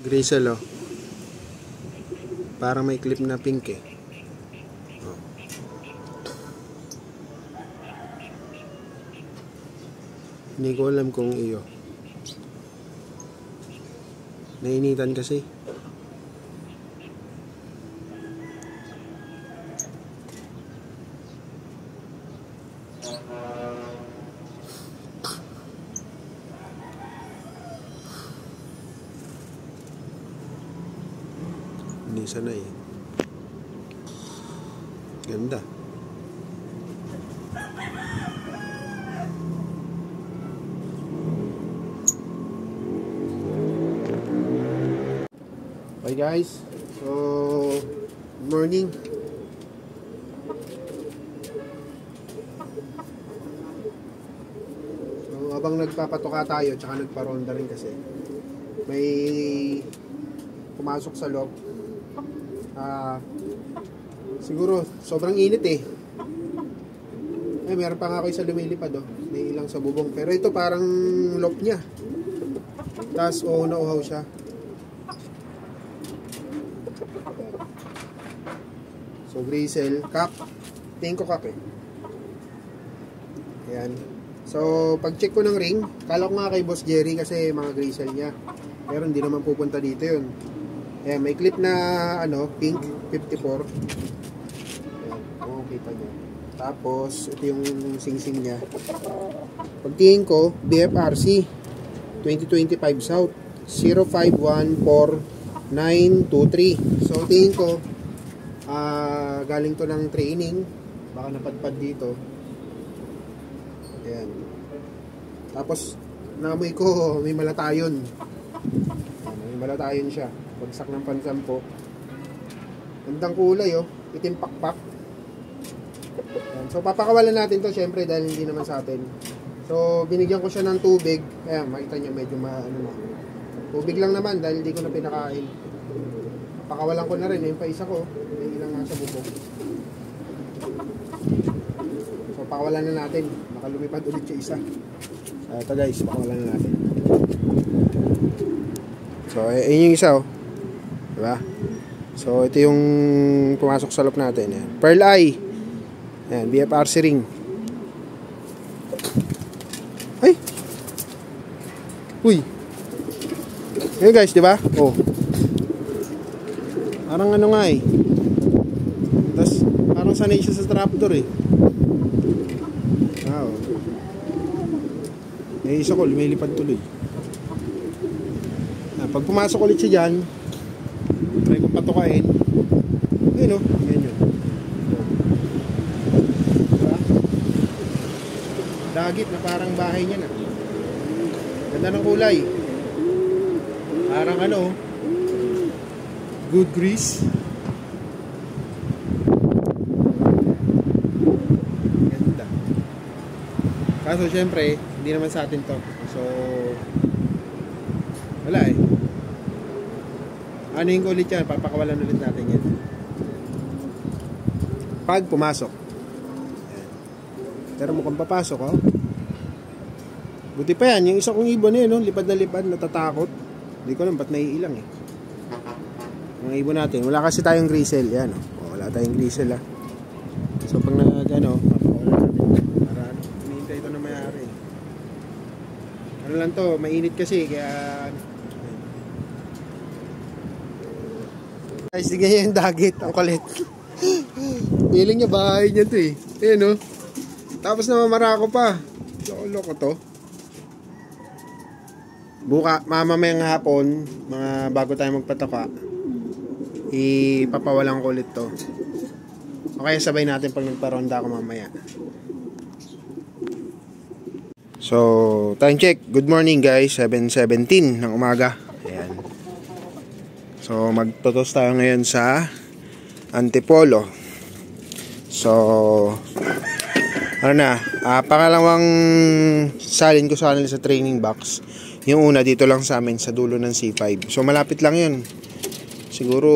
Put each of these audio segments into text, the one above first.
Grisel, oh. Parang may clip na pink eh. Oh. Hindi ko alam kung iyo. Nainitan kasi. Hindi sanay. Ganda. Hi guys. So, good morning. So, habang nagpapatuka tayo, tsaka nagparonda rin kasi may pumasok sa loob. Siguro sobrang init eh. Meron pa nga ako isa lumilipad oh. May ilang sa bubong. Pero ito parang lock niya. Tapos nauhaw siya. So grisel, kak. Tingin ko kak eh. Ayan. So pag check ko ng ring, kala ko nga kay Boss Jerry kasi mga grisel niya. Pero hindi naman pupunta dito yun. Ayan, may clip na pink 54. Ayan, kung kita nyo. Tapos ito yung sing-sing nya. Pagtingin ko, BFRC 2025 South 0514-923. So tingin ko galing to ng training. Baka napadpad dito. Ayan. Tapos naamoy ko may malatayon. May malatayon siya. Bagsak ng pansampo. Gandang kulay oh. Itim pakpak. Ayan. So papakawalan natin to syempre dahil hindi naman sa atin. So binigyan ko siya ng tubig. Ayan, makita nyo medyo na. Tubig lang naman dahil hindi ko na pinakain. Pakawalan ko na rin. Yung paisa ko. May ilang nasa bubong. So pakawalan na natin. Baka lumipad ulit yung isa. Ito guys, pakawalan na natin. So ayun yung isa oh. Diba? So ito yung pumasok sa loob natin. Ayan. Pearl Eye. Ayan, BFRC ring. Ay! Uy! Ayan guys, diba? Oh. Parang nga eh. Tapos parang sanay siya sa trapdoor eh. Wow. Eh isa ko, lumilipad tuloy. Pag pumasok ulit siya dyan, try ko patukain. Ayun o, yan yun. Diba? Dagit na parang bahay niya na. Ganda ng kulay. Parang good grease. Ganda. Kaso syempre, hindi naman sa atin to. So, wala eh. Ano yung ulit yan? Papakawalan ulit natin yan. Pag pumasok. Ayan. Pero mukhang papasok oh. Buti pa yan. Yung isa kong ibon eh, no? Lipad na lipad, natatakot. Hindi ko alam ba't naiilang eh. Mga ibon natin. Wala kasi tayong grisel. Yan oh. Wala tayong grisel ah. So pag papakawalan natin. Para hinihintay ito na mayari. Ano lang to, mainit kasi kaya guys, tignan yung dagit, ang kulit. Feeling niya bahay niya to eh. Ayan oh. Tapos namamarako pa. Loko-loko to. Mamayang hapon, mga bago tayo magpataka, ipapawalan ko ulit to. Okay, sabay natin pag nagparonda ako mamaya. So, time check. Good morning guys, 7:17 ng umaga. Ayan. So, magtotos tayo ngayon sa Antipolo. So, pangalawang salin ko sa kanila sa training box. Yung una dito lang sa amin sa dulo ng C5. So, malapit lang yun. Siguro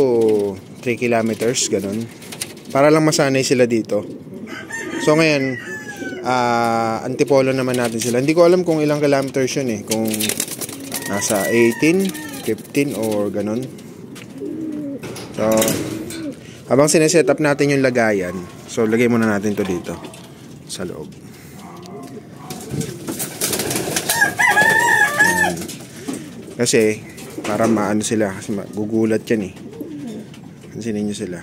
3 kilometers, ganun. Para lang masanay sila dito. So, ngayon, Antipolo naman natin sila. Hindi ko alam kung ilang kilometers yun eh. Kung nasa 18 15 or ganon. So, habang sineset up natin yung lagayan, so lagay muna natin to dito sa loob. Ayan. Kasi para maano sila, kasi magugulat yan eh. Pansinin nyo sila.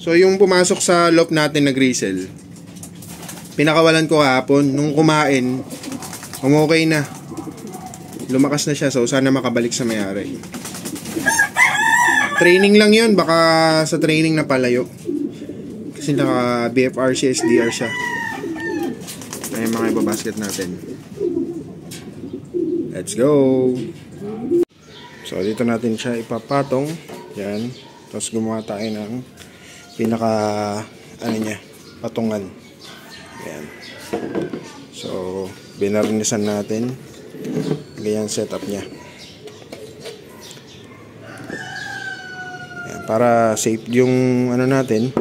So yung pumasok sa loop natin na gristle, pinakawalan ko hapon. Nung kumain, okay na, lumakas na siya. So sana makabalik sa may-ari. Training lang yun, baka sa training na palayo. Kasi naka BFRC SDR siya. Ay mga ibabasket natin. Let's go. So dito natin siya ipapatong. Yan. Tapos gumawa tayo ng pinaka ano niya, patungan. Yan. So binarnisan natin. Ganyan setup niya. Yan, para safe yung ano natin.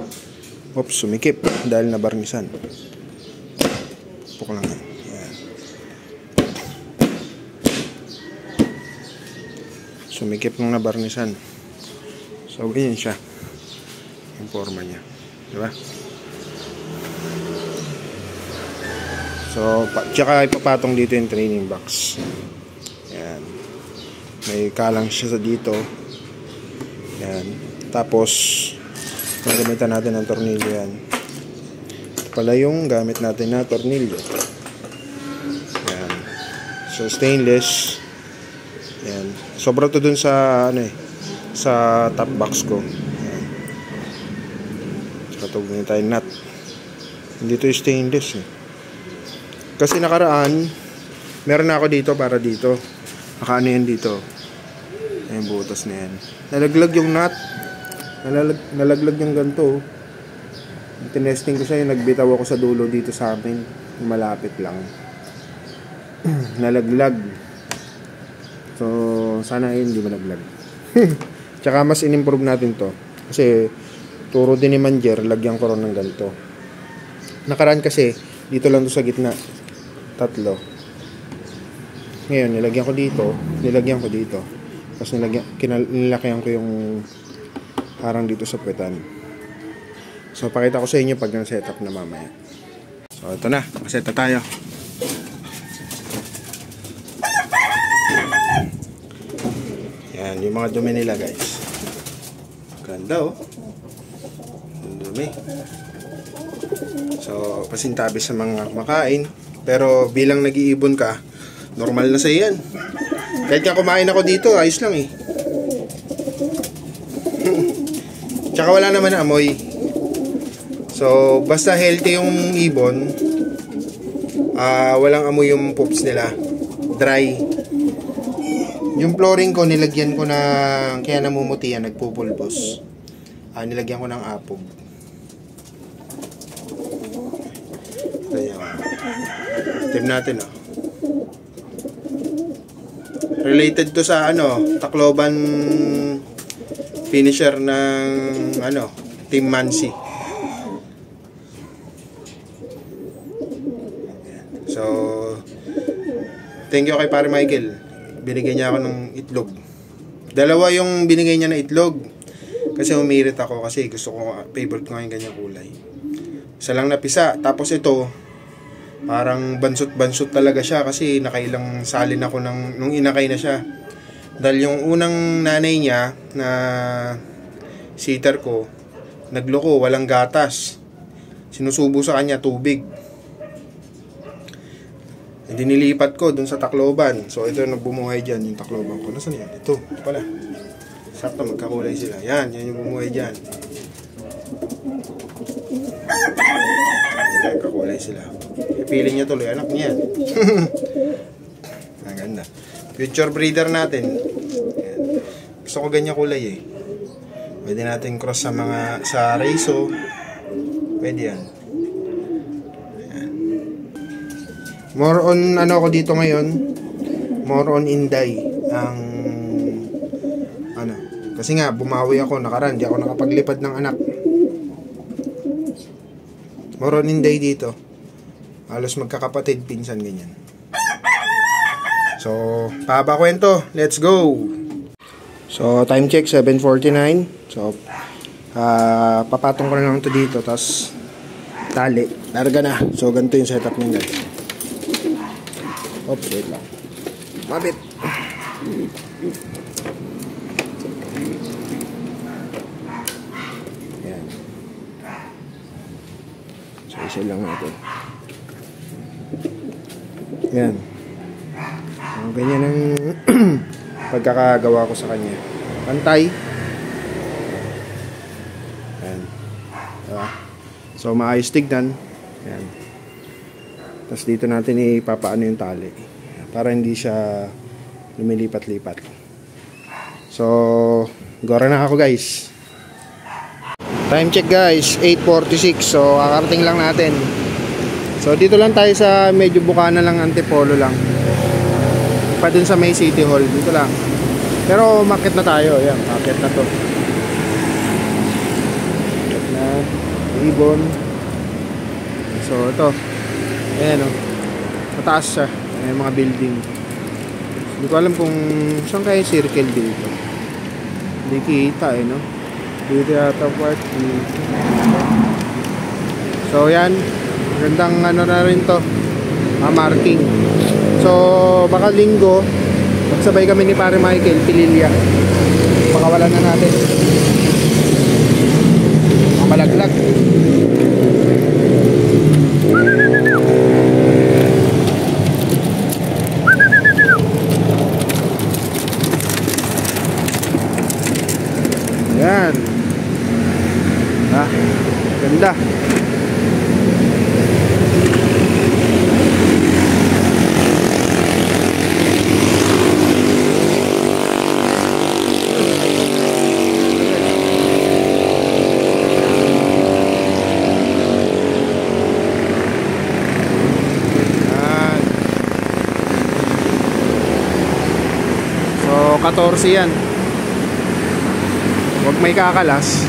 Oops, sumikip dahil nabarnisan. Lang yan. Yan. Sumikip ng nabarnisan. So ganyan siya yung forma niya, diba? So tsaka ipapatong dito yung training box. Yan. May kalang siya sa dito. Yan. Tapos magamitan natin ng tornilyo yan. Pala yung gamit natin na tornilyo. Yan. So stainless. Yan. Sobra to dun sa ano eh, sa top box ko. Yan. Saka tugin tayo nut. Hindi to stainless eh. Kasi nakaraan meron na ako dito para dito. Nakaano yan dito. Ayan, butas na yan. Nalaglag yung nut. Nalaglag yung ganito. Tinesting ko siya, yung nagbitaw ako sa dulo dito sa amin, malapit lang. Nalaglag. So sana hindi malaglag. Tsaka mas in-improve natin to kasi turo din ni Manager, lagyan ko rin ng ganito. Nakaraan kasi dito lang to sa gitna, tatlo. Ngayon nilagyan ko dito, tapos nilagyan ko yung parang dito sa puwetan. So pakita ko sa inyo pag na-setup na mamaya. So ito na, set na tayo. Yan, yung mga dumi nila guys. Ganda oh. Dumi. So pasintabi sa mga kumakain. Pero bilang nag-iibon ka, normal na sa yan. Kahit nga kumain ako dito, ayos lang eh. Tsaka wala naman na amoy. So, basta healthy yung ibon, walang amoy yung poops nila. Dry. Yung flooring ko, nilagyan ko ng, kaya namumuti yan, nagpupulbos. Nilagyan ko ng apog. Ayan. Tip natin, oh. Related to sa, Tacloban finisher ng, Team Mansi. So, thank you kay Pare Michael. Binigay niya ako ng itlog. Dalawa yung binigay niya na itlog. Kasi umirit ako kasi gusto ko, favorite ko yung ganyang kulay. Isa lang napisa. Tapos ito, parang bansot-bansot talaga siya kasi nakailang salin ako nung inakay na siya. Dahil yung unang nanay niya na sitter ko, nagloko, walang gatas. Sinusubo sa kanya tubig. Dinilipat ko dun sa Tacloban. So ito yung bumuhay dyan, yung Tacloban ko. Nasaan yan? Ito pala. Sakto, magkakulay sila. Yan yung bumuhay dyan. Yan, kakulay sila. Pipiling niya tuloy, anak niya. Ang ganda. Future breeder natin. Yan. Gusto ko ganyan kulay eh. Pwede natin cross sa Reiso. Pwede yan. More on ako dito ngayon, more on Inday ang kasi nga bumawi ako nakaraan, di ako nakapaglipad ng anak. More on Inday dito. Halos magkakapatid, pinsan, ganyan. So, pahaba kwento. Let's go! So, time check, 7:49. So, papatong ko na lang ito dito. Tapos, tali. Larga na. So, ganito yung setup niya, guys. Oops, wait lang. Mabit. Ayan. So, isa lang natin. Ayan. Ganyan ang pagkakagawa ko sa kanya. Pantay. Ayan. Diba? So, maayos tignan. Ayan. Tapos dito natin ipapaano yung tali. Para hindi siya lumilipat-lipat. So, gora na ako, guys. Time check, guys. 8:46. So, kakarating lang natin. So, dito lang tayo sa medyo bukana lang, Antipolo lang. Pa dun sa May City Hall, dito lang. Pero market na tayo, yan, market na to. Market na, ribbon. So ito, ayan o, mataas siya, ayan mga building. Hindi ko alam kung saan kaya circle dito. Hindi kita no. Dito yata part dito. So yan, magandang ano na rin to, marking. So, baka linggo, magsabay kami ni Pare Michael, Pililya. Pakawalan na natin. Malaglag. Ayan. Ha? Ganda. So, 14 yan. Huwag may kakalas,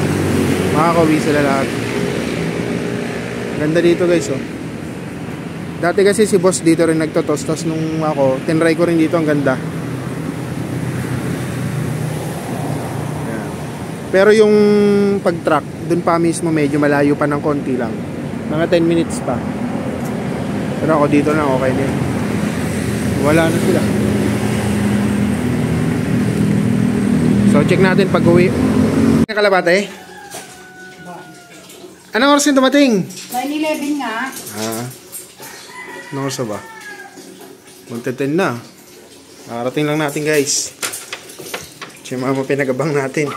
makakauwi sila lahat. Ganda dito, guys, oh. Dati kasi si boss dito rin nagtotos, tapos nung ako, tinry ko rin dito, ang ganda. Ayan. Pero yung pag-track, dun pa mismo medyo malayo pa ng konti lang. Mga 10 minutes pa. Pero ako dito na, okay din. Wala na sila. So, check natin pag-uwi. Kalabate? Anong oras yung dumating? 9:11 nga. Anong oras ba? Magte-10 na. Nakarating lang natin, guys. Siya mga pinagabang natin.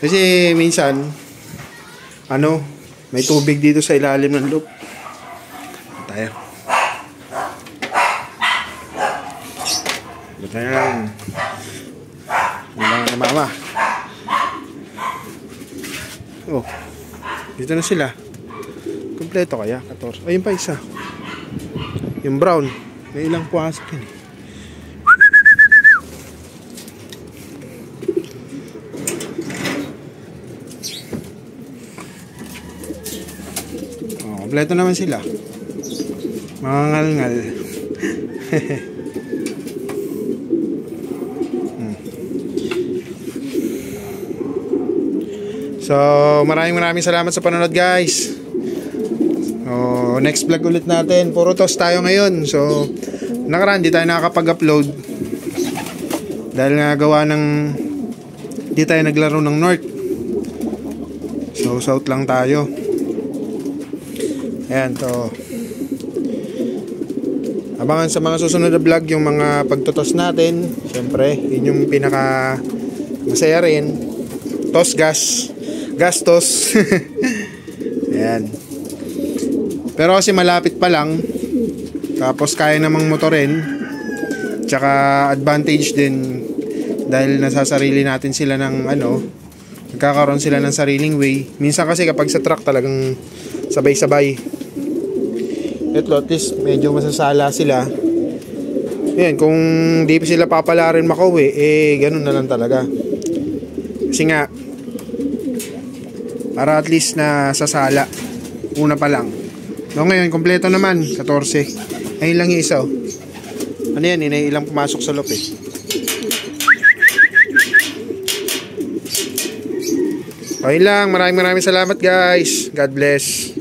Kasi minsan, may tubig dito sa ilalim ng loop. Tayo. Buta na lang. Hindi na mama. Oh. Dito na sila. Kompleto kaya? 14. Ayun pa isa. Yung brown. May ilang puwasok yun eh. Oh, kompleto naman sila. Mga ngal-ngal. So, maraming salamat sa panonood, guys. Next vlog ulit natin. Puro toast tayo ngayon. So, nakaraan, di tayo nakakapag-upload. Dahil nga gawa ng di tayo naglaro ng North. So, South lang tayo. Ayan, to. Abangan sa mga susunod na vlog yung mga pagtutos natin. Siyempre, yun yung pinaka masaya rin. Toast gas. Gastos. Ayan. Pero kasi malapit pa lang, tapos kaya namang motorin, tsaka advantage din dahil nasasarili natin sila ng nagkakaroon sila ng sariling way. Minsan kasi kapag sa truck talagang sabay-sabay. Ito, at least medyo masasala sila. Ayan, kung di pa sila papala rin makauwi, ganun na lang talaga. Kasi nga, para at least na sasala. Una pa lang. So ngayon, kompleto naman. 14. Ayun lang yung isa, oh. Ano yan, ilang pumasok sa loob, eh. Okay lang. Maraming salamat, guys. God bless.